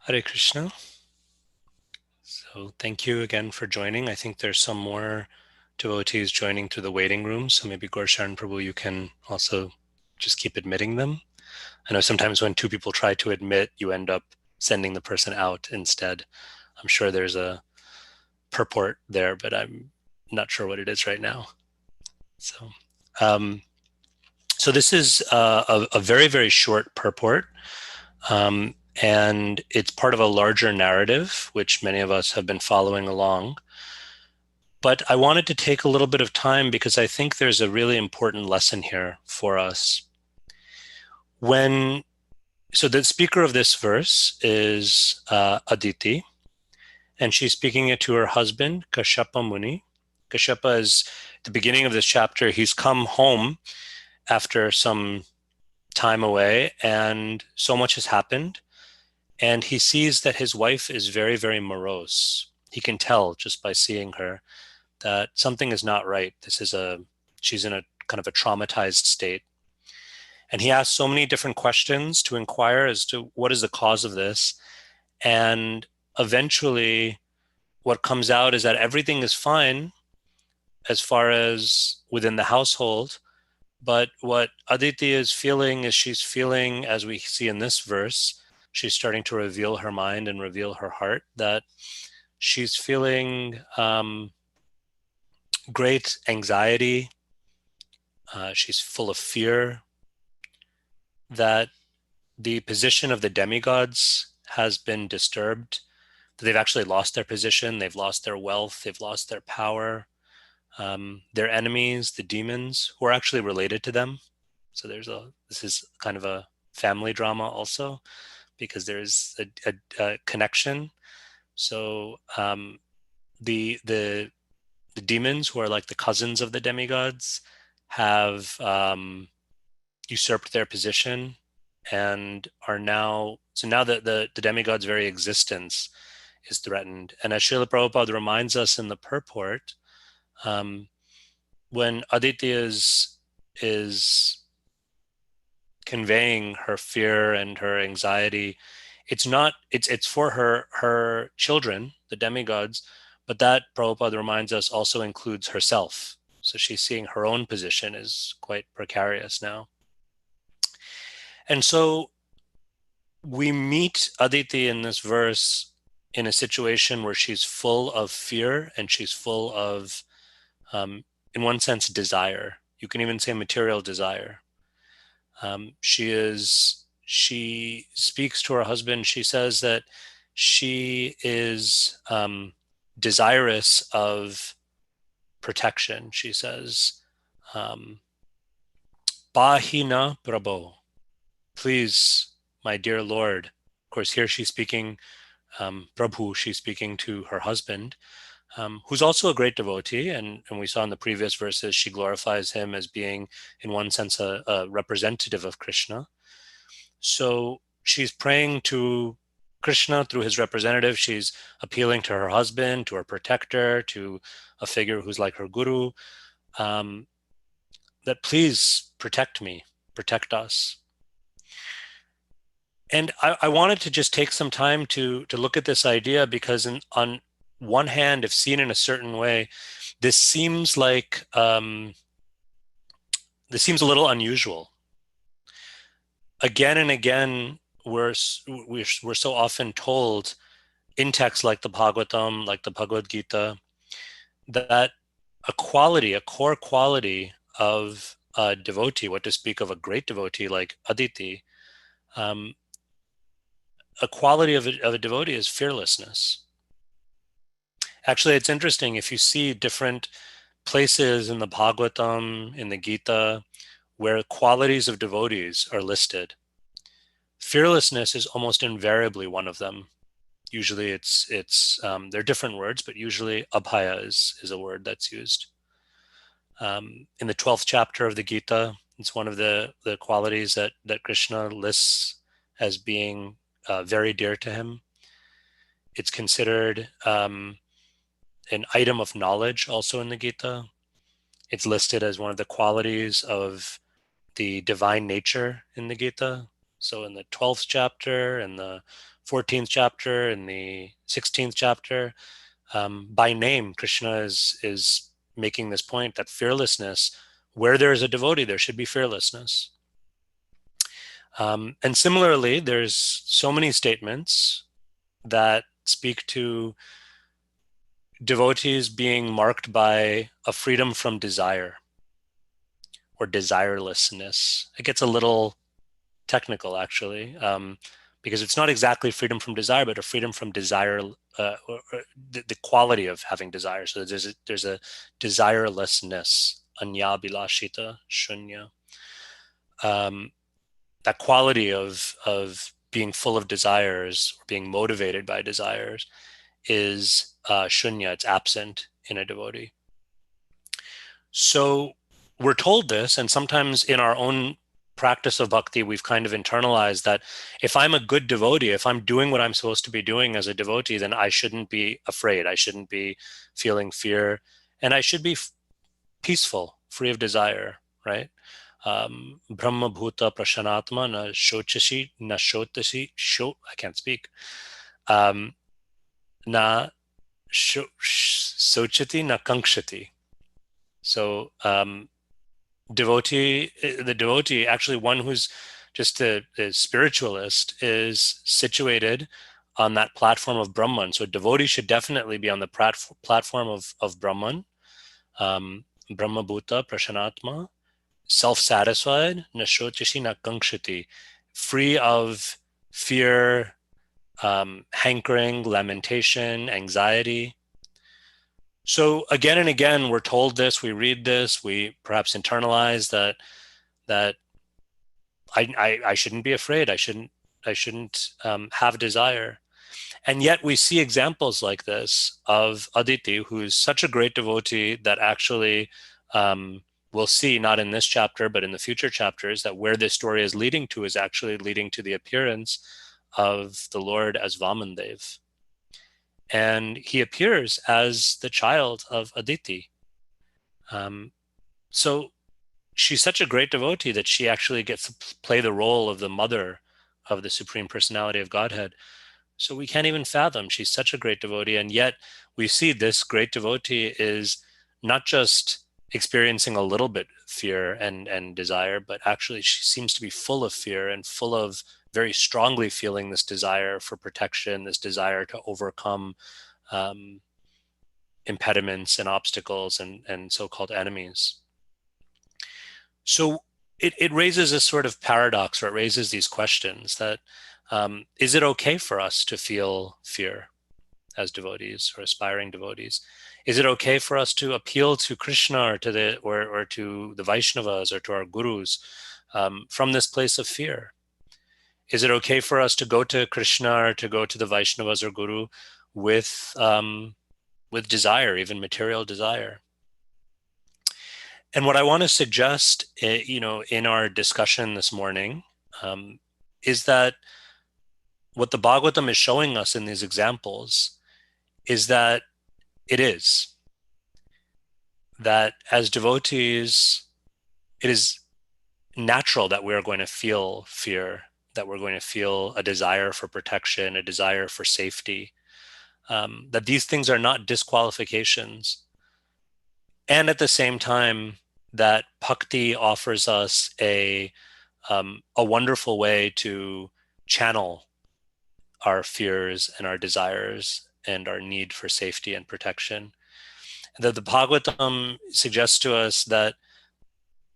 Hare Krishna. So thank you again for joining. I think there's some more devotees joining through the waiting room. So maybe Gorshan Prabhu, you can also just keep admitting them. I know sometimes when two people try to admit, you end up sending the person out instead. I'm sure there's a purport there, but I'm not sure what it is right now. So, um, so this is a very, very short purport. And it's part of a larger narrative, which many of us have been following along. But I wanted to take a little bit of time because I think there's a really important lesson here for us. So the speaker of this verse is Aditi, and she's speaking it to her husband, Kashyapa Muni. Kashyapa is, at the beginning of this chapter, he's come home after some time away, and so much has happened. And he sees that his wife is very, very morose. He can tell just by seeing her that something is not right. She's in a kind of a traumatized state. And he asks so many different questions to inquire as to what is the cause of this. And eventually, what comes out is that everything is fine as far as within the household. But what Aditi is feeling is she's feeling, as we see in this verse, she's starting to reveal her mind and reveal her heart, that she's feeling great anxiety. She's full of fear that the position of the demigods has been disturbed, that they've actually lost their position, they've lost their wealth, they've lost their power. Their enemies, the demons, who are actually related to them. So this is kind of a family drama also, because there's a connection. So the demons, who are like the cousins of the demigods, have usurped their position and are now the demigod's very existence is threatened. And as Srila Prabhupada reminds us in the purport, when Aditi is conveying her fear and her anxiety, it's for her children, the demigods, but that, Prabhupada reminds us, also includes herself. So she's seeing her own position is quite precarious now. And so we meet Aditi in this verse in a situation where she's full of fear and she's full of, in one sense, desire. You can even say material desire. She speaks to her husband. She says that she is desirous of protection. She says, Bahina Prabho, please, my dear Lord. Of course, here she's speaking, Prabhu, she's speaking to her husband, who's also a great devotee. And we saw in the previous verses, she glorifies him as being, in one sense, a representative of Krishna. So she's praying to Krishna through his representative. She's appealing to her husband, to her protector, to a figure who's like her guru, that please protect me, protect us. And I wanted to just take some time to look at this idea, because on one hand, if seen in a certain way, this seems like this seems a little unusual. Again and again, we're so often told in texts like the Bhagavatam, like the Bhagavad Gita, that a core quality of a devotee, what to speak of a great devotee like Aditi, a quality of a devotee is fearlessness. Actually, it's interesting, if you see different places in the Bhagavatam, in the Gita, where qualities of devotees are listed, fearlessness is almost invariably one of them. Usually they're different words, but usually abhaya is a word that's used. In the 12th chapter of the Gita, it's one of the qualities that Krishna lists as being very dear to him. It's considered an item of knowledge also in the Gita. It's listed as one of the qualities of the divine nature in the Gita. So in the 12th chapter and the 14th chapter, in the 16th chapter. By name, Krishna is making this point that fearlessness, where there is a devotee, there should be fearlessness. And similarly, there's so many statements that speak to devotees being marked by a freedom from desire or desirelessness. It gets a little technical, actually, because it's not exactly freedom from desire, but a freedom from desire, or the quality of having desire. So there's a desirelessness, anya bilashita shunya. That quality of being full of desires or being motivated by desires is shunya. It's absent in a devotee. So we're told this, and sometimes in our own practice of bhakti, we've kind of internalized that if I'm a good devotee, if I'm doing what I'm supposed to be doing as a devotee, then I shouldn't be afraid. I shouldn't be feeling fear, and I should be peaceful, free of desire, right? Brahma bhuta prashanatma na shochashi na shotashi I can't speak. Na sochati na kankshati. So the devotee, actually one who's just a spiritualist, is situated on that platform of Brahman. So a devotee should definitely be on the platform of Brahman, Brahma bhuta prashanatma, self-satisfied, nashotishi na kankshati, free of fear, hankering, lamentation, anxiety. So again and again, we're told this, we read this, we perhaps internalize that I shouldn't be afraid. I shouldn't have desire. And yet we see examples like this of Aditi, who's such a great devotee that actually we'll see, not in this chapter, but in the future chapters, that where this story is leading to is actually leading to the appearance of the Lord as Vamandev. And he appears as the child of Aditi. So she's such a great devotee that she actually gets to play the role of the mother of the Supreme Personality of Godhead. So we can't even fathom. She's such a great devotee. And yet we see this great devotee is not just experiencing a little bit fear and desire, but actually she seems to be full of fear and full of very strongly feeling this desire for protection, this desire to overcome impediments and obstacles and so-called enemies. So it raises a sort of paradox, or it raises these questions that is it okay for us to feel fear as devotees or aspiring devotees? Is it okay for us to appeal to Krishna or to the Vaishnavas or to our gurus from this place of fear? Is it okay for us to go to Krishna or to go to the Vaishnavas or guru with desire, even material desire? And what I want to suggest, in our discussion this morning, is that what the Bhagavatam is showing us in these examples is that it is. That as devotees, it is natural that we are going to feel fear, that we're going to feel a desire for protection, a desire for safety, that these things are not disqualifications. And at the same time, that bhakti offers us a wonderful way to channel our fears and our desires and our need for safety and protection. And that the Bhagavatam suggests to us that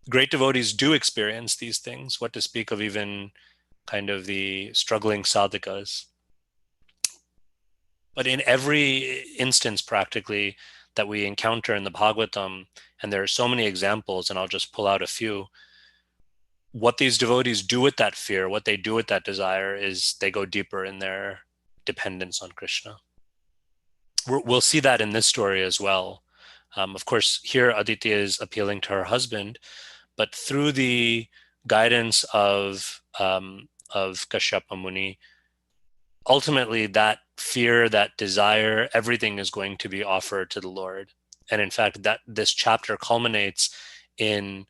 great devotees do experience these things, what to speak of even kind of the struggling sadhakas. But in every instance, practically, that we encounter in the Bhagavatam, and there are so many examples, and I'll just pull out a few, what these devotees do with that fear, what they do with that desire, is they go deeper in their dependence on Krishna. We'll see that in this story as well. Of course, here Aditi is appealing to her husband, but through the guidance of Kashyapa Muni, ultimately that fear, that desire, everything is going to be offered to the Lord. And in fact, that this chapter culminates in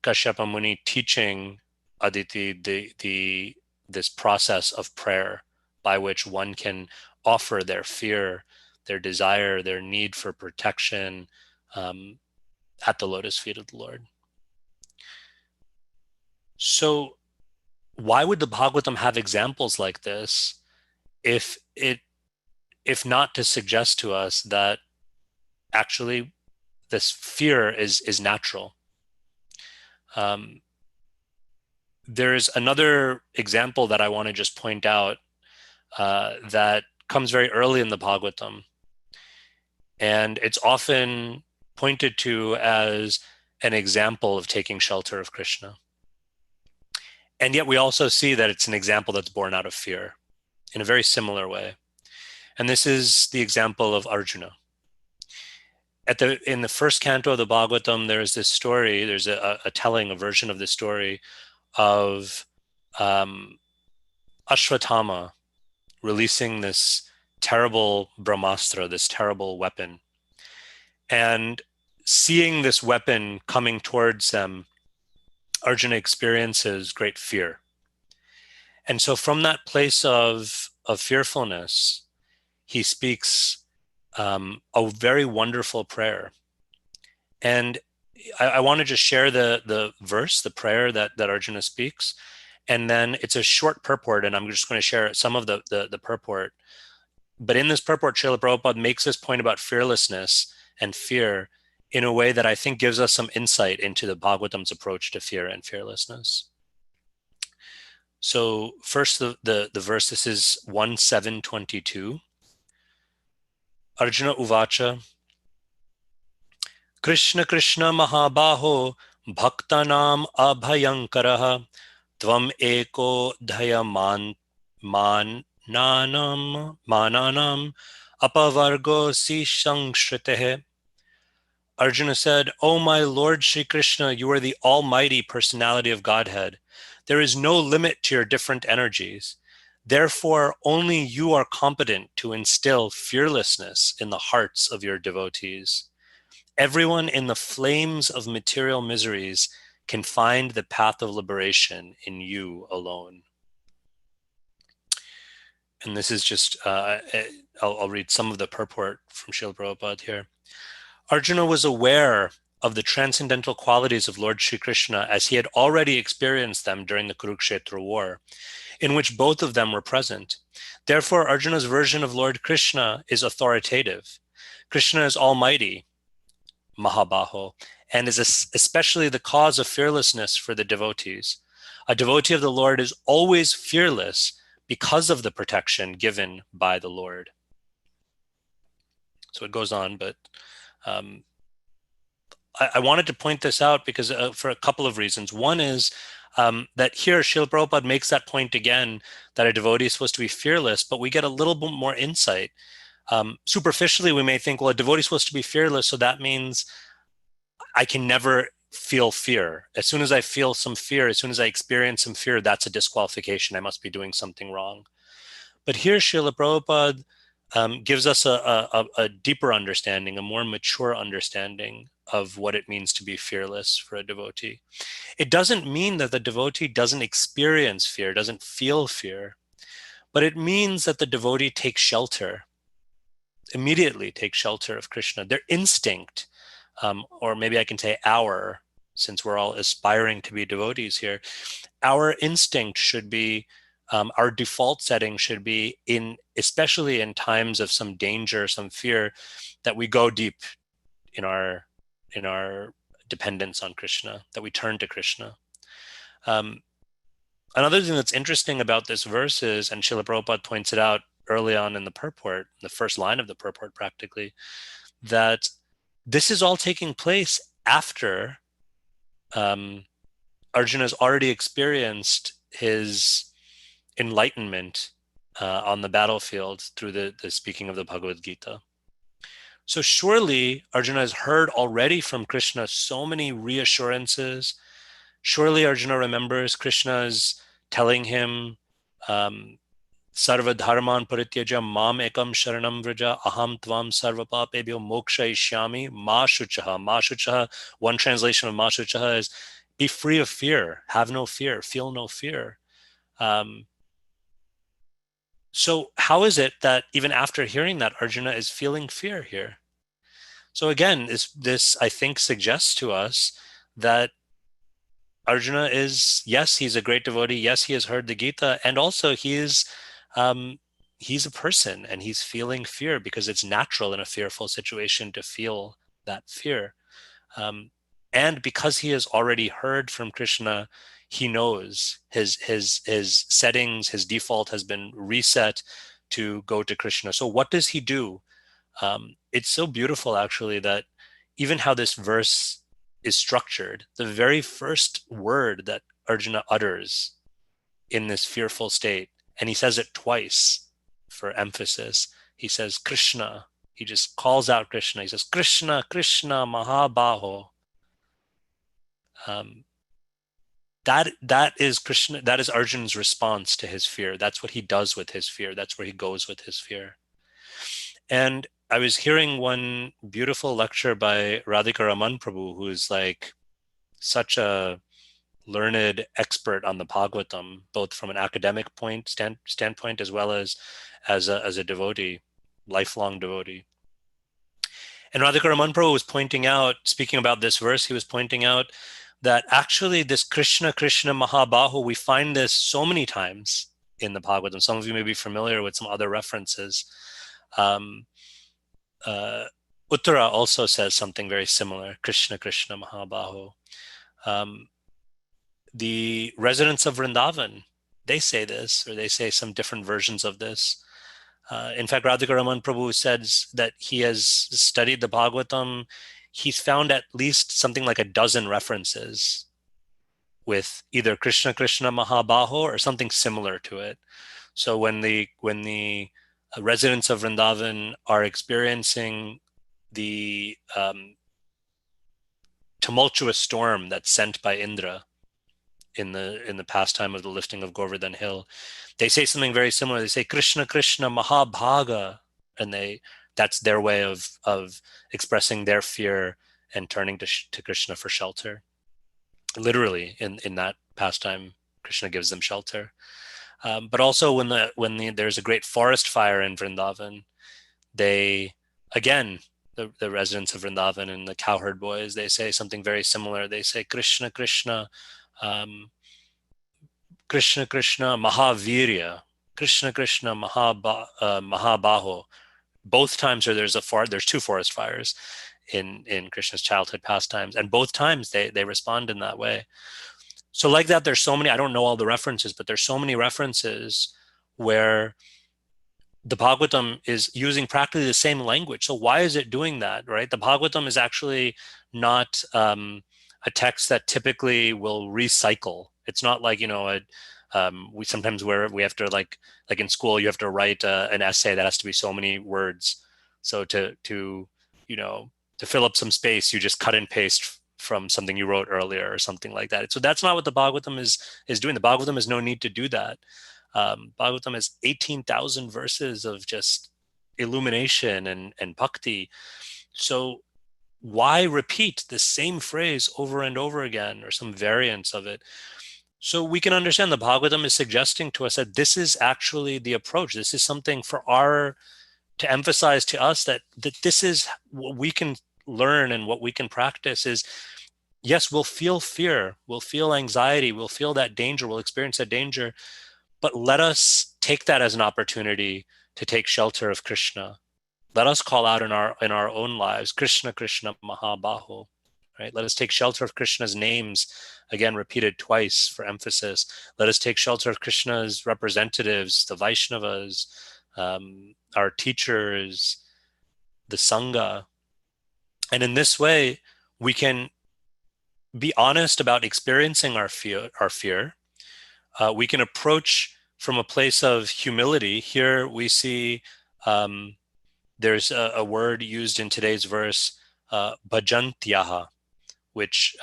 Kashyapa Muni teaching Aditi the this process of prayer by which one can offer their fear, their desire, their need for protection at the lotus feet of the Lord. So why would the Bhagavatam have examples like this if not to suggest to us that actually this fear is natural? There is another example that I want to just point out that comes very early in the Bhagavatam. And it's often pointed to as an example of taking shelter of Krishna. And yet we also see that it's an example that's born out of fear in a very similar way. And this is the example of Arjuna. In the first canto of the Bhagavatam, there's this story, there's a telling, a version of this story of Ashwatthama releasing this terrible Brahmastra, this terrible weapon. And seeing this weapon coming towards them, Arjuna experiences great fear. And so from that place of fearfulness, he speaks a very wonderful prayer. And I want to just share the verse, the prayer that Arjuna speaks. And then it's a short purport, and I'm just going to share some of the purport. But in this purport, Srila Prabhupada makes this point about fearlessness and fear in a way that I think gives us some insight into the Bhagavatam's approach to fear and fearlessness. So first, the verse, this is 1:722. Arjuna Uvacha, Krishna Krishna Mahabaho Bhaktanam Abhayankaraha Tvam Eko Dhaya Mananam Apavargo Si Shangshritehe. Arjuna said, "O my Lord Sri Krishna, you are the almighty personality of Godhead. There is no limit to your different energies. Therefore, only you are competent to instill fearlessness in the hearts of your devotees. Everyone in the flames of material miseries can find the path of liberation in you alone." And this is just, I'll read some of the purport from Srila Prabhupada here. Arjuna was aware of the transcendental qualities of Lord Sri Krishna as he had already experienced them during the Kurukshetra war, in which both of them were present. Therefore, Arjuna's version of Lord Krishna is authoritative. Krishna is almighty, Mahabaho, and is especially the cause of fearlessness for the devotees. A devotee of the Lord is always fearless because of the protection given by the Lord. So it goes on, but I wanted to point this out because for a couple of reasons. One is that here Srila Prabhupada makes that point again, that a devotee is supposed to be fearless, but we get a little bit more insight. Superficially, we may think, well, a devotee is supposed to be fearless, so that means I can never feel fear. As soon as I feel some fear, as soon as I experience some fear, that's a disqualification. I must be doing something wrong. But here Srila Prabhupada gives us a deeper understanding, a more mature understanding of what it means to be fearless for a devotee. It doesn't mean that the devotee doesn't experience fear, doesn't feel fear, but it means that the devotee takes shelter, immediately takes shelter of Krishna. Their instinct, or maybe I can say since we're all aspiring to be devotees here, our instinct should be, our default setting should be, especially in times of some danger, some fear, that we go deep in our dependence on Krishna, that we turn to Krishna. Another thing that's interesting about this verse is, and Srila Prabhupada points it out early on in the purport, the first line of the purport practically, that this is all taking place after Arjuna's already experienced his enlightenment on the battlefield through the speaking of the Bhagavad Gita. So surely Arjuna has heard already from Krishna so many reassurances. Surely Arjuna remembers Krishna's telling him, Sarva dharman parityaja mam ekam sharanam vraja aham tvam sarva papebhyo mokshayishyami ma shuchaha. Ma shuchaha, one translation of ma shuchaha is, be free of fear, have no fear, feel no fear. So how is it that even after hearing that, Arjuna is feeling fear here? So again, this I think suggests to us that Arjuna is, yes, he's a great devotee. Yes, he has heard the Gita, and also um, he's a person, and he's feeling fear because it's natural in a fearful situation to feel that fear. Um, and because he has already heard from Krishna, he knows his settings, his default has been reset to go to Krishna. So what does he do? It's so beautiful, actually, that even how this verse is structured, the very first word that Arjuna utters in this fearful state, and he says it twice for emphasis. He says, Krishna. He just calls out Krishna. He says, Krishna, Krishna, Mahabaho. Um, that is Krishna. That is Arjuna's response to his fear. That's what he does with his fear. That's where he goes with his fear. And I was hearing one beautiful lecture by Radhika Raman Prabhu, who is like such a learned expert on the Bhagavatam, both from an academic standpoint as well as a devotee, lifelong devotee. And Radhika Raman Prabhu was pointing out, speaking about this verse, he was pointing out that actually this Krishna, Krishna, Mahabahu, we find this so many times in the Bhagavatam. Some of you may be familiar with some other references. Um, Uttara also says something very similar, Krishna, Krishna, Mahabahu. The residents of Vrindavan, they say this, or they say some different versions of this. In fact, Radhika Raman Prabhu says that he has studied the Bhagavatam. He's found at least something like a dozen references with either Krishna, Krishna, Mahabaho or something similar to it. So when the residents of Vrindavan are experiencing the tumultuous storm that's sent by Indra in the pastime of the lifting of Govardhan Hill, they say something very similar. They say Krishna, Krishna, Mahabhaga, and that's their way of expressing their fear and turning to Krishna for shelter. Literally, in that pastime, Krishna gives them shelter. But also when there's a great forest fire in Vrindavan, they again the residents of Vrindavan and the cowherd boys, they say something very similar. They say Krishna, Krishna, Krishna, Krishna, Mahavirya, Krishna, Krishna, Mahabaho. Both times there's two forest fires in Krishna's childhood pastimes, and both times they respond in that way. So like that, there's so many, I don't know all the references, but there's so many references where the Bhagavatam is using practically the same language. So why is it doing that, right? The Bhagavatam is actually not a text that typically will recycle. It's not like, we sometimes where we have to like in school, you have to write an essay that has to be so many words. So to fill up some space, you just cut and paste from something you wrote earlier or something like that. So that's not what the Bhagavatam is doing. The Bhagavatam has no need to do that. Bhagavatam has 18,000 verses of just illumination and bhakti. So why repeat the same phrase over and over again, or some variants of it? So we can understand the Bhagavatam is suggesting to us that this is actually the approach. This is something to emphasize to us that this is what we can learn and what we can practice is, yes, we'll feel fear, we'll feel anxiety, we'll feel that danger, we'll experience that danger, but let us take that as an opportunity to take shelter of Krishna. Let us call out in our own lives, Krishna, Krishna, Mahabaho, right? Let us take shelter of Krishna's names, again, repeated twice for emphasis. Let us take shelter of Krishna's representatives, the Vaishnavas, our teachers, the Sangha. And in this way, we can be honest about experiencing our fear. We can approach from a place of humility. Here we see there's a word used in today's verse, bhajantyaha, which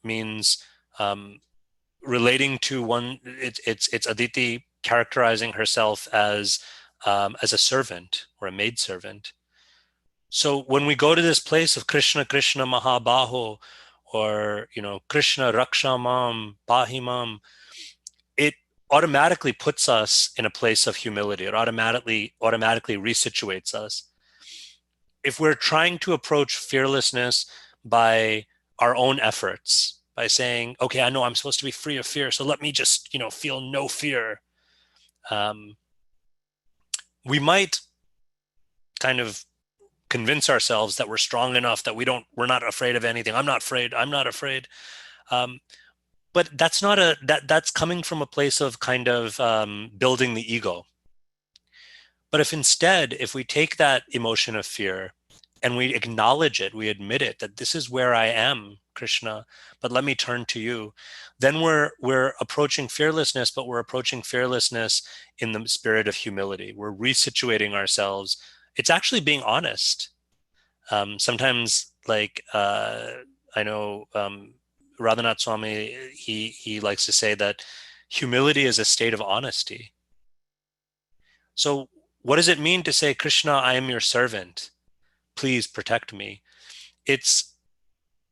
means relating to one. It's Aditi characterizing herself as a servant or a maidservant. So when we go to this place of Krishna, Krishna, Mahabaho, or Krishna, Raksha Mam, Pahi Mam, automatically puts us in a place of humility. It automatically resituates us. If we're trying to approach fearlessness by our own efforts, by saying, okay, I know I'm supposed to be free of fear, so let me just, feel no fear. We might kind of convince ourselves that we're strong enough, that we're not afraid of anything. I'm not afraid. I'm not afraid. Um, but that's coming from a place of kind of building the ego. But if we take that emotion of fear and we acknowledge it, we admit it, that this is where I am, Krishna, but let me turn to you, then we're approaching fearlessness, but we're approaching fearlessness in the spirit of humility. We're resituating ourselves. It's actually being honest. Sometimes, like I know Radhanath Swami, he likes to say that humility is a state of honesty. So what does it mean to say, Krishna, I am your servant, please protect me? It's,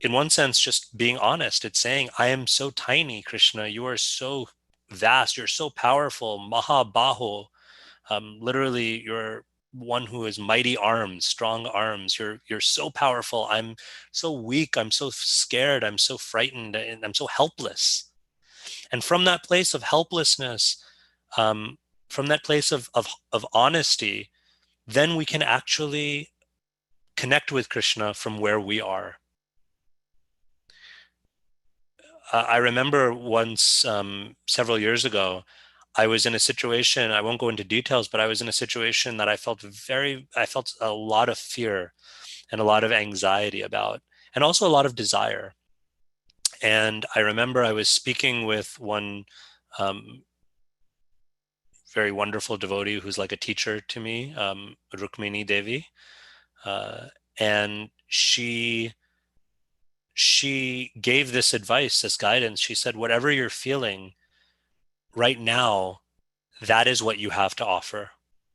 in one sense, just being honest. It's saying, I am so tiny, Krishna, you are so vast, you're so powerful, Mahabaho. Literally, you're one who has mighty arms, strong arms. You're so powerful. I'm so weak. I'm so scared. I'm so frightened, and I'm so helpless. And from that place of helplessness, um, from that place of honesty, then we can actually connect with Krishna from where we are. I remember once, several years ago, I was in a situation, I won't go into details, but I was in a situation that I felt a lot of fear and a lot of anxiety about, and also a lot of desire. And I remember I was speaking with one um, very wonderful devotee who's like a teacher to me, Rukmini Devi. Uh, and she gave this advice, this guidance. She said, whatever you're feeling right now, that is what you have to offer.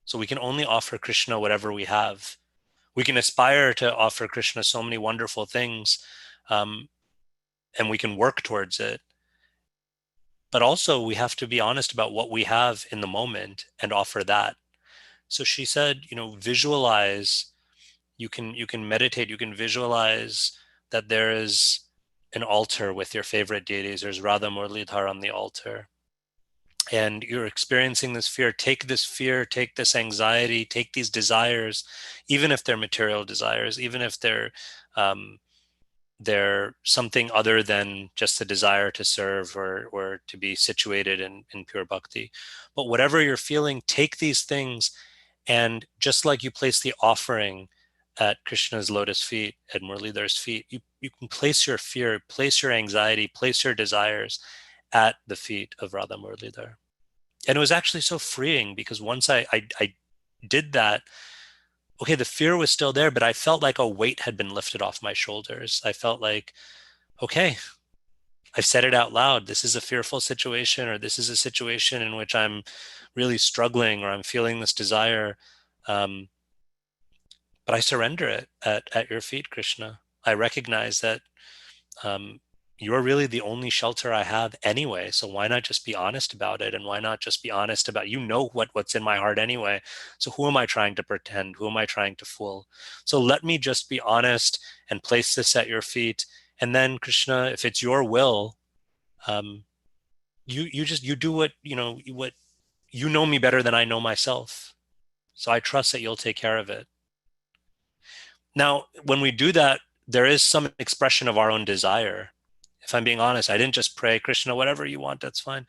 So we can only offer Krishna whatever we have. We can aspire to offer Krishna so many wonderful things, um, and we can work towards it. But also, we have to be honest about what we have in the moment and offer that. So she said, visualize. You can meditate. You can visualize that there is an altar with your favorite deities. There's Radha Murlidhar on the altar, and you're experiencing this fear. Take this fear, take this anxiety, take these desires, even if they're material desires, even if um, they're something other than just the desire to serve or to be situated in pure bhakti. But whatever you're feeling, take these things, and just like you place the offering at Krishna's lotus feet, at Murlidhar's feet, you can place your fear, place your anxiety, place your desires at the feet of Radha Murlidhar. And it was actually so freeing, because once I did that, okay, the fear was still there, but I felt like a weight had been lifted off my shoulders. I felt like, okay, I've said it out loud. This is a fearful situation, or this is a situation in which I'm really struggling, or I'm feeling this desire. Um, but I surrender it at your feet, Krishna. I recognize that you're really the only shelter I have anyway. So why not just be honest about it? And why not just be honest about, what's in my heart anyway. So who am I trying to pretend? Who am I trying to fool? So let me just be honest and place this at your feet. And then, Krishna, if it's your will, um, you do what you know me better than I know myself. So I trust that you'll take care of it. Now, when we do that, there is some expression of our own desire. If I'm being honest, I didn't just pray, Krishna, whatever you want, that's fine.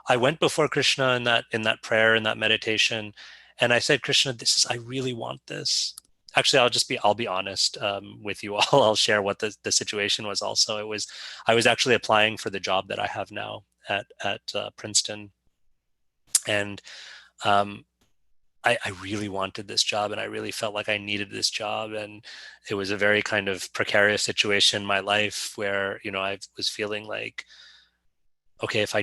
I went before Krishna in that prayer, in that meditation, and I said, Krishna, I really want this. Actually, I'll be honest with you all. I'll share what the situation was. Also, I was actually applying for the job that I have now at Princeton, and um, I really wanted this job, and I really felt like I needed this job. And it was a very kind of precarious situation in my life where, I was feeling like, okay, if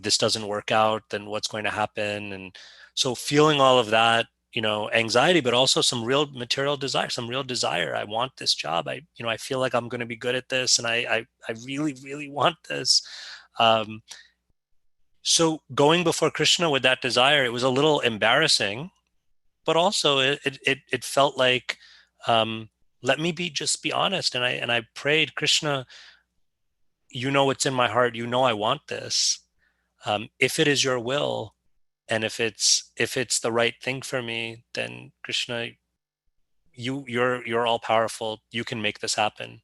this doesn't work out, then what's going to happen? And so feeling all of that, anxiety, but also some real material desire, some real desire. I want this job. I feel like I'm going to be good at this. And I really, really want this. Um, So going before Krishna with that desire, it was a little embarrassing, but also it felt like, let me just be honest. And I prayed, Krishna, you know what's in my heart. You know I want this. If it is your will, and if it's the right thing for me, then Krishna, you're all powerful. You can make this happen.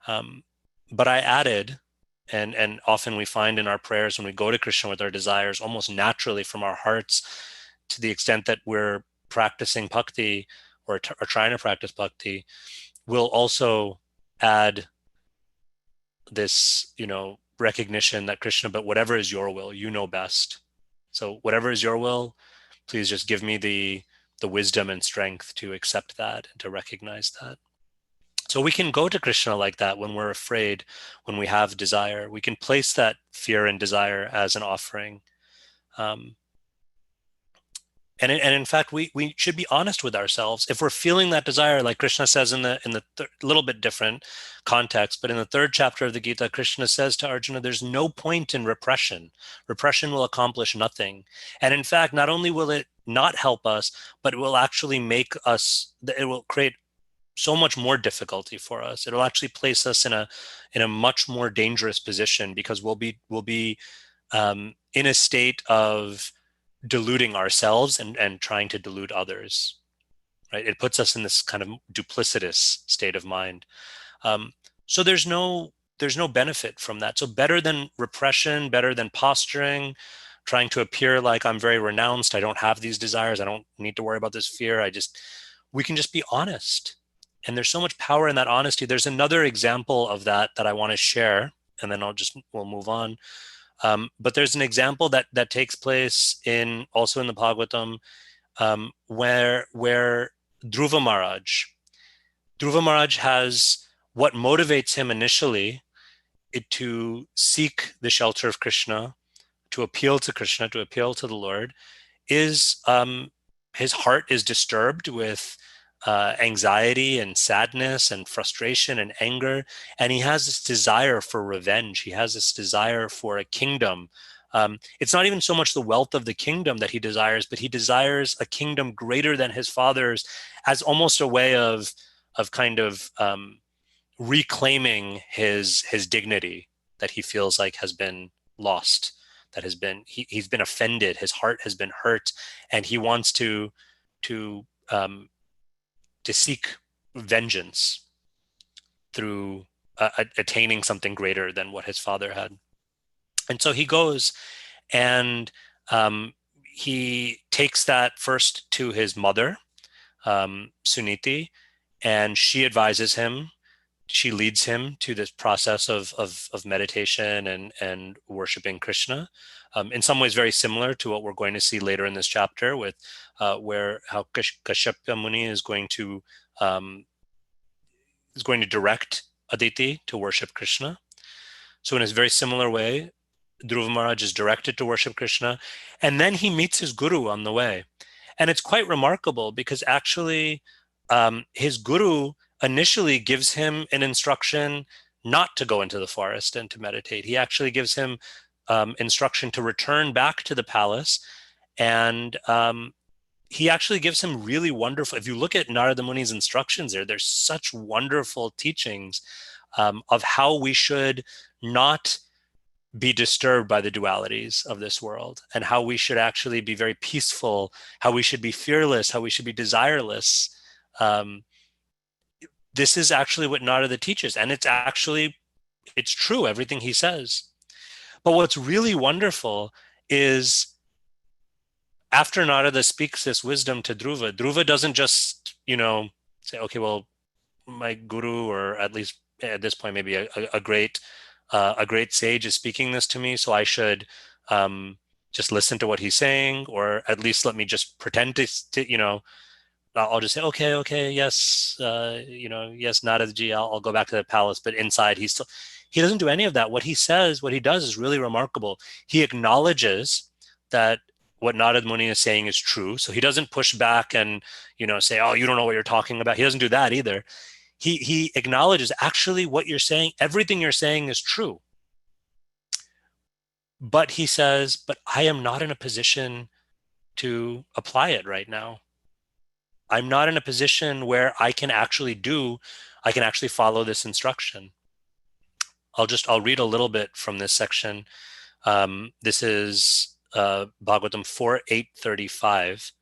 Um, but I added, and often we find in our prayers when we go to Krishna with our desires, almost naturally from our hearts, to the extent that we're practicing bhakti or trying to practice bhakti, we'll also add this, recognition that Krishna, but whatever is your will, you know best. So whatever is your will, please just give me the wisdom and strength to accept that and to recognize that. So we can go to Krishna like that when we're afraid, when we have desire. We can place that fear and desire as an offering. Um, and in fact, we should be honest with ourselves. If we're feeling that desire, like Krishna says in the little bit different context, but in the third chapter of the Gita, Krishna says to Arjuna, there's no point in repression. Repression will accomplish nothing. And in fact, not only will it not help us, but it will actually it will create so much more difficulty for us. It'll actually place us in a much more dangerous position, because we'll be in a state of deluding ourselves and trying to delude others. Right? It puts us in this kind of duplicitous state of mind. Um, so there's no benefit from that. So better than repression, better than posturing, trying to appear like I'm very renounced. I don't have these desires. I don't need to worry about this fear. We can just be honest. And there's so much power in that honesty. There's another example of that I want to share, and then we'll move on. But there's an example that takes place also in the Bhagavatam, where Dhruva Maharaj has what motivates him initially to seek the shelter of Krishna, to appeal to Krishna, to appeal to the Lord, is his heart is disturbed with anxiety and sadness and frustration and anger. And he has this desire for revenge. He has this desire for a kingdom. It's not even so much the wealth of the kingdom that he desires, but he desires a kingdom greater than his father's, as almost a way of kind of reclaiming his dignity that he feels like has been lost, that he's been offended, his heart has been hurt, and he wants to seek vengeance through attaining something greater than what his father had. And so he goes and he takes that first to his mother, Suniti, and she advises him. She leads him to this process of meditation and worshiping Krishna. In some ways very similar to what we're going to see later in this chapter, with where how Kashyapa Muni is going to direct Aditi to worship Krishna. So in a very similar way, Dhruva Maharaj is directed to worship Krishna, and then he meets his guru on the way. And it's quite remarkable, because actually his guru initially gives him an instruction not to go into the forest and to meditate. He actually gives him instruction to return back to the palace. And he actually gives him really wonderful, if you look at Narada Muni's instructions there's such wonderful teachings of how we should not be disturbed by the dualities of this world, and how we should actually be very peaceful, how we should be fearless, how we should be desireless. This is actually what Narada teaches, and it's true, everything he says. But what's really wonderful is, after Narada speaks this wisdom to Dhruva doesn't just, say, okay, well, my guru, or at least at this point, maybe a great sage is speaking this to me, so I should just listen to what he's saying, or at least let me just pretend to I'll just say, okay, yes, yes, Naradaji, I'll go back to the palace. But inside, he doesn't do any of that. What he does is really remarkable. He acknowledges that what Narada Muni is saying is true. So he doesn't push back and, say, oh, you don't know what you're talking about. He doesn't do that either. He acknowledges, actually, what you're saying, everything you're saying is true. But he says, but I am not in a position to apply it right now. I'm not in a position where I can actually follow this instruction. I'll read a little bit from this section. This is Bhagavatam 4.8.35.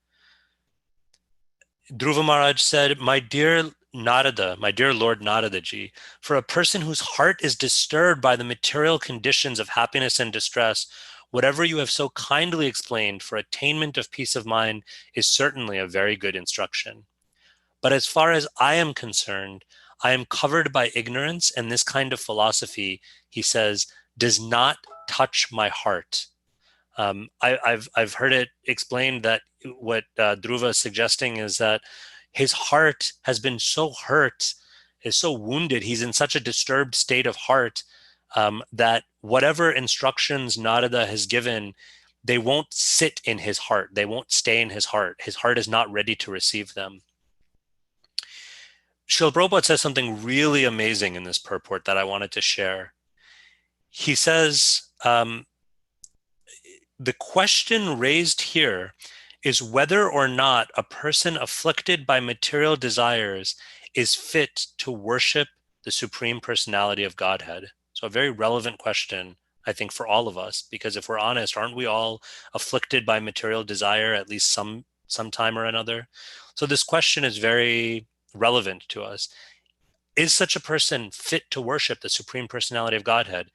Dhruva Maharaj said, my dear Narada, my dear Lord Narada ji, for a person whose heart is disturbed by the material conditions of happiness and distress, whatever you have so kindly explained for attainment of peace of mind is certainly a very good instruction. But as far as I am concerned, I am covered by ignorance, and this kind of philosophy, he says, does not touch my heart. I've heard it explained that what Dhruva is suggesting is that his heart has been so hurt, is so wounded, he's in such a disturbed state of heart that whatever instructions Narada has given, they won't sit in his heart. They won't stay in his heart. His heart is not ready to receive them. Srila Prabhupada says something really amazing in this purport that I wanted to share. He says, the question raised here is whether or not a person afflicted by material desires is fit to worship the Supreme Personality of Godhead. So a very relevant question, I think, for all of us, because if we're honest, aren't we all afflicted by material desire at least some time or another? So this question is very relevant to us. Is such a person fit to worship the Supreme Personality of Godhead?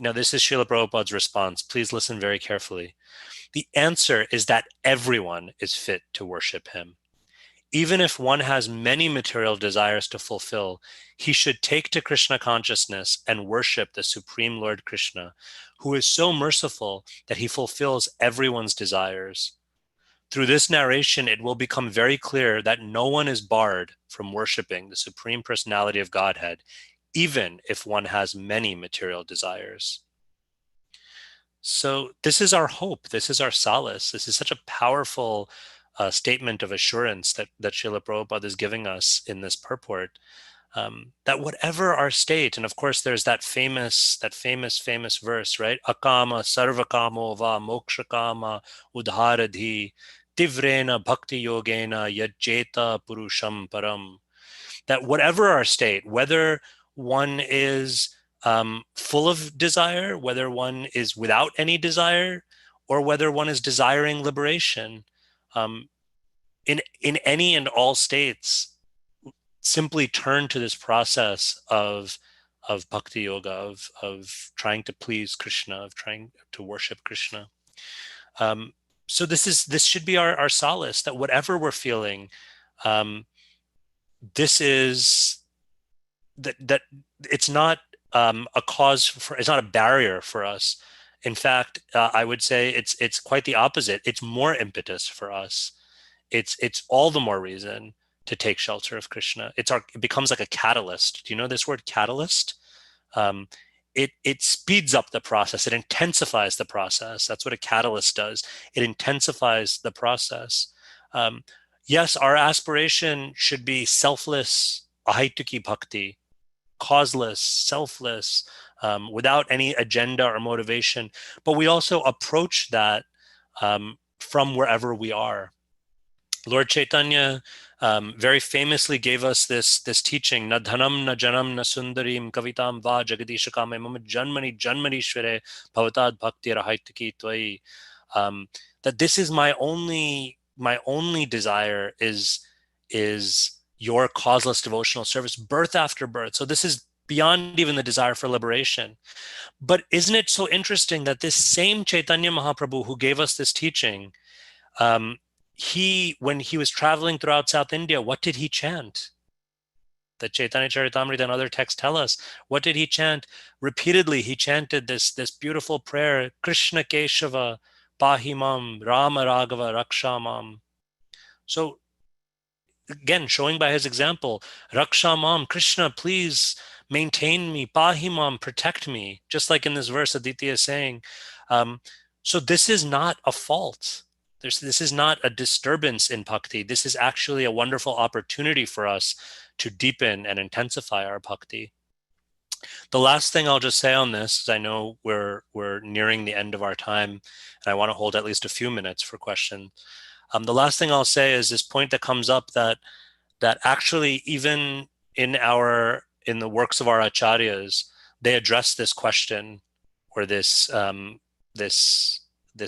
Now, this is Srila Prabhupada's response. Please listen very carefully. The answer is that everyone is fit to worship him. Even if one has many material desires to fulfill, he should take to Krishna consciousness and worship the Supreme Lord Krishna, who is so merciful that he fulfills everyone's desires. Through this narration, it will become very clear that no one is barred from worshiping the Supreme Personality of Godhead, even if one has many material desires. So this is our hope. This is our solace. This is such a powerful statement of assurance that Srila Prabhupada is giving us in this purport, that whatever our state, and of course there's that famous verse, right? Akama sarvakamo va mokshakama udharadhi tivrena bhakti yogena yajeta purusham param. That whatever our state, whether one is full of desire, whether one is without any desire, or whether one is desiring liberation, in any and all states, simply turn to this process of bhakti yoga, of trying to please Krishna, of trying to worship Krishna. So this should be our solace, that whatever we're feeling, this is that it's not a cause for, it's not a barrier for us. In fact, I would say it's quite the opposite. It's more impetus for us. It's all the more reason to take shelter of Krishna. It becomes like a catalyst. Do you know this word catalyst? It speeds up the process. It intensifies the process. That's what a catalyst does. It intensifies the process. Yes, our aspiration should be selfless, ahaituki bhakti, causeless, selfless, without any agenda or motivation. But we also approach that from wherever we are. Lord Chaitanya very famously gave us this teaching, na dhanam na janam na sundarim kavitam va jagadishakame mama janmani janmanishware bhavatad bhakti rahaitaki tvai. That this is my only desire is your causeless devotional service, birth after birth. So this is beyond even the desire for liberation. But isn't it so interesting that this same Chaitanya Mahaprabhu who gave us this teaching, when he was traveling throughout South India, what did he chant? The Chaitanya Charitamrita and other texts tell us. What did he chant? Repeatedly, he chanted this beautiful prayer, Krishna Keshava, Pahimam, Rama Raghava, Rakshamam. So again, showing by his example, Rakshamam, Krishna, please maintain me, Pahimam, protect me, just like in this verse Aditi is saying. So this is not a fault. This is not a disturbance in bhakti. This is actually a wonderful opportunity for us to deepen and intensify our bhakti. The last thing I'll just say on this is I know we're nearing the end of our time, and I want to hold at least a few minutes for questions. The last thing I'll say is this point that comes up that actually even in the works of our acharyas, they address this question or this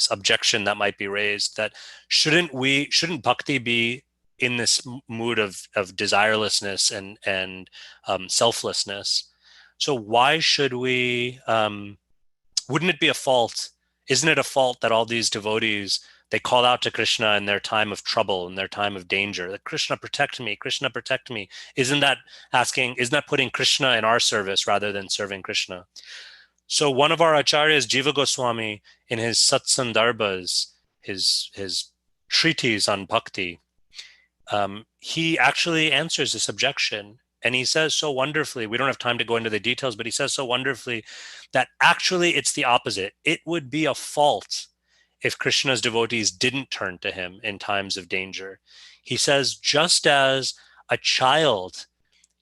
objection that might be raised, that shouldn't bhakti be in this mood of desirelessness and selflessness? So why should we? Wouldn't it be a fault? Isn't it a fault that all these devotees, they call out to Krishna in their time of trouble, in their time of danger, that Krishna protect me, Krishna protect me? Isn't that putting Krishna in our service rather than serving Krishna? So one of our acharyas, Jiva Goswami, in his Satsandarbhas, his treatise on bhakti, he actually answers this objection. And he says so wonderfully, we don't have time to go into the details, but he says so wonderfully that actually it's the opposite. It would be a fault if Krishna's devotees didn't turn to him in times of danger. He says, just as a child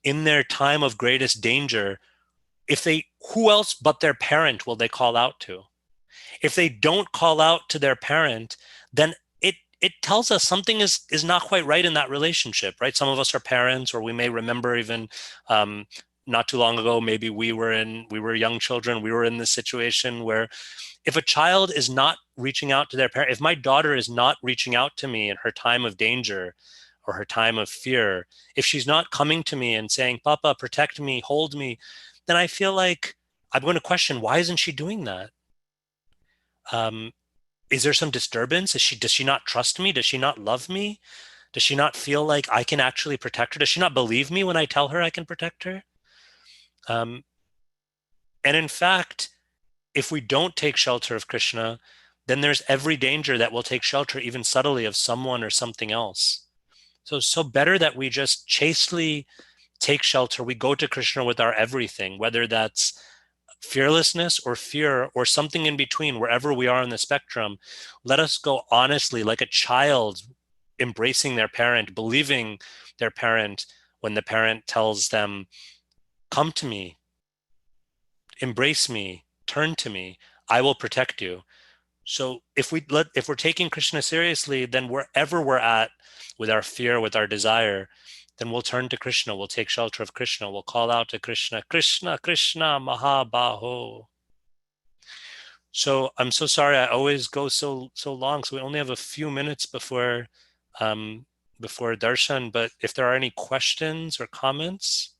in their time of greatest danger, who else but their parent will they call out to? If they don't call out to their parent, then it tells us something is not quite right in that relationship, right? Some of us are parents, or we may remember even not too long ago, maybe we were young children, we were in this situation where if a child is not reaching out to their parent, if my daughter is not reaching out to me in her time of danger or her time of fear, if she's not coming to me and saying, Papa, protect me, hold me, then I feel like I'm going to question, why isn't she doing that? Is there some disturbance? Does she not trust me? Does she not love me? Does she not feel like I can actually protect her? Does she not believe me when I tell her I can protect her? And in fact, if we don't take shelter of Krishna, then there's every danger that we'll take shelter, even subtly, of someone or something else. So better that we just chastely take shelter. We go to Krishna with our everything, whether that's fearlessness or fear or something in between, wherever we are on the spectrum. Let us go honestly, like a child embracing their parent, believing their parent when the parent tells them, come to me, embrace me, turn to me, I will protect you. So if we're taking Krishna seriously, then wherever we're at with our fear, with our desire, then we'll turn to Krishna, we'll take shelter of Krishna, we'll call out to Krishna, Krishna, Krishna, Mahabaho. So I'm so sorry, I always go so long, so we only have a few minutes before darshan, but if there are any questions or comments.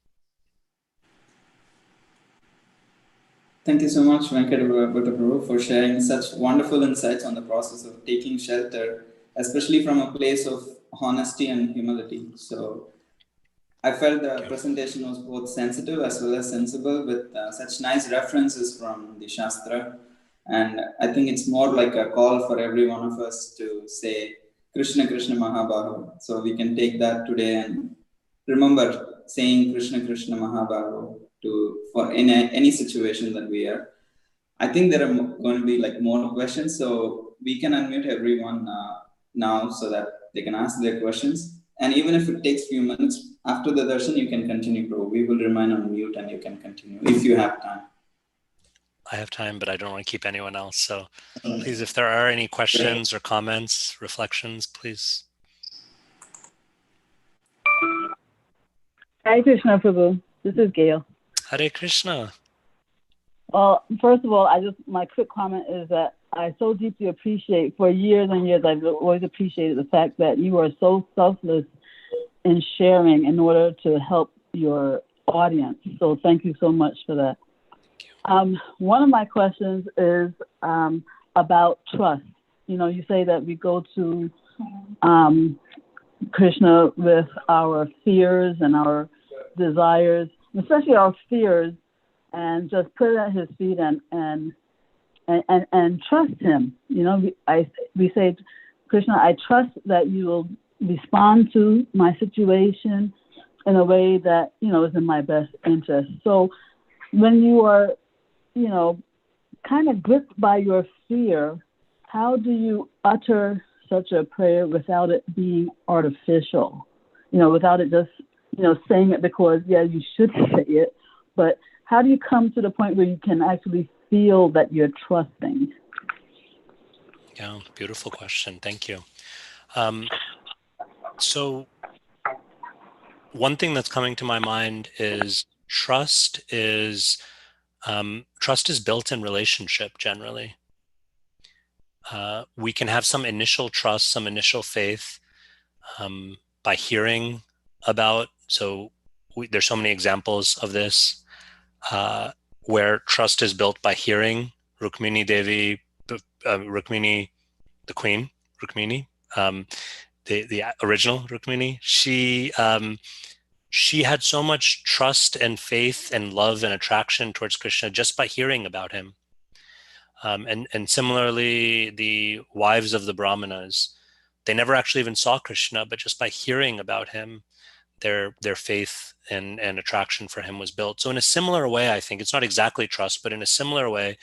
Thank you so much, Venkata Bhatta, for sharing such wonderful insights on the process of taking shelter, especially from a place of honesty and humility. So I felt the presentation was both sensitive as well as sensible, with such nice references from the Shastra. And I think it's more like a call for every one of us to say, Krishna, Krishna, Mahabaho. So we can take that today and remember saying Krishna, Krishna, Mahabaho for any situation that we are. I think there are going to be like more questions, so we can unmute everyone now so that they can ask their questions. And even if it takes a few minutes after the darshan, you can continue, bro. We will remain on mute and you can continue if you have time. I have time, but I don't want to keep anyone else. So please, if there are any questions or comments, reflections, please. Hare Krishna, Prabhu. This is Gail. Hare Krishna. Well, first of all, my quick comment is that I so deeply appreciate, for years and years, I've always appreciated the fact that you are so selfless in sharing in order to help your audience. So thank you so much for that. One of my questions is about trust. You know, you say that we go to Krishna with our fears and our desires, especially our fears, and just put it at his feet and trust him. You know, we say, Krishna, I trust that you will respond to my situation in a way that, you know, is in my best interest. So when you are, you know, kind of gripped by your fear, how do you utter such a prayer without it being artificial? You know, without it just, you know, saying it because, yeah, you should say it, but how do you come to the point where you can actually feel that you're trusting? Yeah, beautiful question. Thank you. So one thing that's coming to my mind is trust is built in relationship generally. We can have some initial trust, some initial faith by hearing about. There's so many examples of this where trust is built by hearing. Rukmini Devi, Rukmini, the queen, Rukmini, the original Rukmini, she had so much trust and faith and love and attraction towards Krishna just by hearing about him. And similarly, the wives of the Brahmanas, they never actually even saw Krishna, but just by hearing about him, their faith and attraction for him was built. So in a similar way, I think it's not exactly trust, but in a similar way,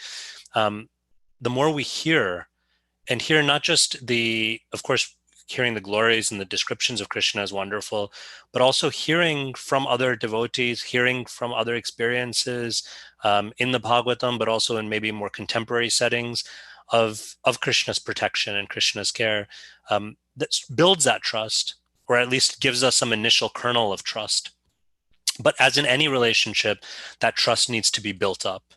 the more we hear, and hear not just of course, hearing the glories and the descriptions of Krishna is wonderful, but also hearing from other devotees, hearing from other experiences in the Bhagavatam, but also in maybe more contemporary settings of Krishna's protection and Krishna's care, that builds that trust, or at least gives us some initial kernel of trust. But as in any relationship, that trust needs to be built up.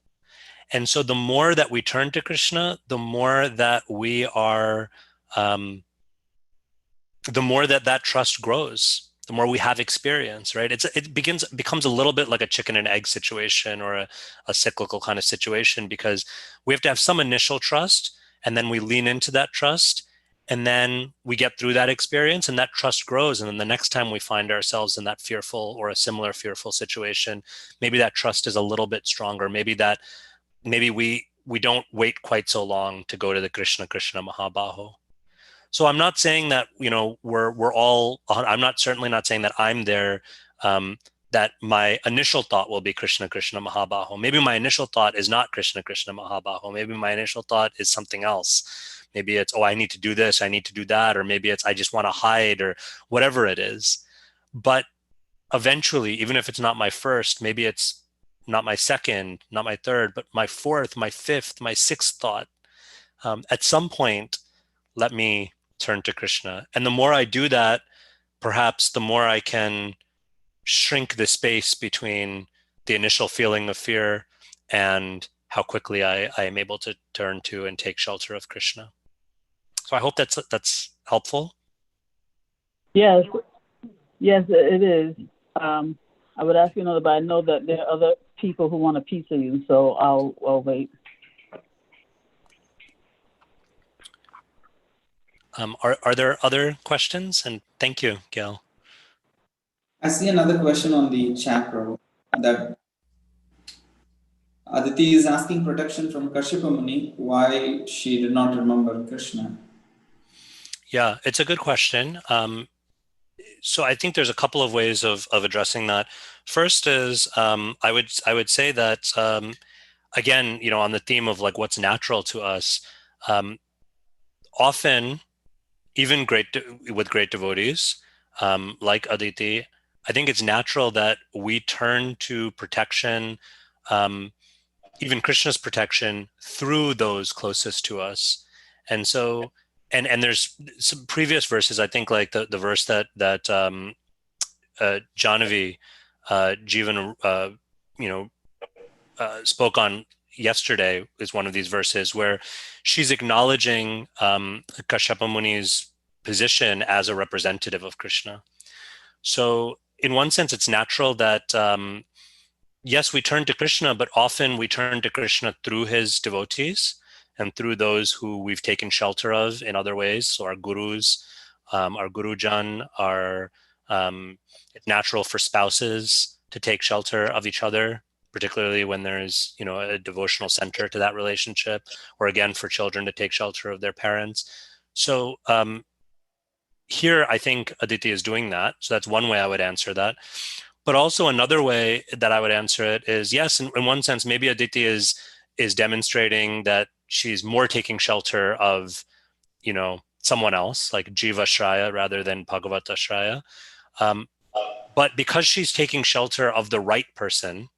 And so the more that we turn to Krishna, the more that we are, the more that trust grows, the more we have experience, right? It becomes a little bit like a chicken and egg situation, or a cyclical kind of situation, because we have to have some initial trust, and then we lean into that trust, and then we get through that experience, and that trust grows. And then the next time we find ourselves in that fearful or a similar fearful situation, maybe that trust is a little bit stronger. Maybe we don't wait quite so long to go to the Krishna Mahabaho. So I'm not saying that, we're all, I'm certainly not saying that I'm there, that my initial thought will be Krishna Mahabaho. Maybe my initial thought is not Krishna Mahabaho. Maybe my initial thought is something else. Maybe it's, I need to do this, I need to do that. Or maybe it's, I just want to hide, or whatever it is. But eventually, even if it's not my first, maybe it's not my second, not my third, but my fourth, my fifth, my sixth thought. At some point, let me turn to Krishna. And the more I do that, perhaps the more I can shrink the space between the initial feeling of fear and how quickly I am able to turn to and take shelter of Krishna. So I hope that's helpful. Yes, it is. I would ask you another, but I know that there are other people who want a piece of you, so I'll wait. Are there other questions? And thank you, Gail. I see another question on the chat, Prabhu, that Aditi is asking protection from Kashyapa Muni, why she did not remember Krishna. Yeah, it's a good question. So I think there's a couple of ways of addressing that. First is I would say that again, on the theme of like what's natural to us, often, even with great devotees like Aditi, I think it's natural that we turn to protection, even Krishna's protection, through those closest to us. And so, and there's some previous verses, I think, like the verse that Jahnavi Jivan spoke on yesterday, is one of these verses where she's acknowledging Kashyapa Muni's position as a representative of Krishna. So in one sense, it's natural that yes, we turn to Krishna, but often we turn to Krishna through his devotees and through those who we've taken shelter of in other ways. So our gurus, our gurujan, it's natural for spouses to take shelter of each other, particularly when there's, a devotional center to that relationship, or again, for children to take shelter of their parents. So here, I think Aditi is doing that. So that's one way I would answer that. But also another way that I would answer it is, yes, in one sense, maybe Aditi is demonstrating that she's more taking shelter of, someone else, like Jiva Shraya rather than Bhagavata Shraya. But because she's taking shelter of the right person,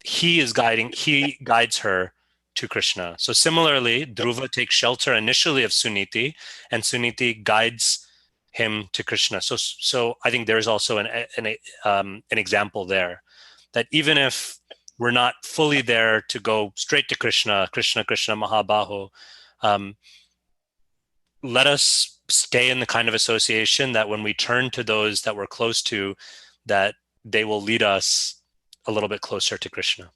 he guides her to Krishna. So similarly, Dhruva takes shelter initially of Suniti, and Suniti guides him to Krishna. So I think there's also an example there, that even if we're not fully there to go straight to Krishna, Krishna, Krishna, Mahabaho, let us stay in the kind of association that when we turn to those that we're close to, that they will lead us a little bit closer to Krishna.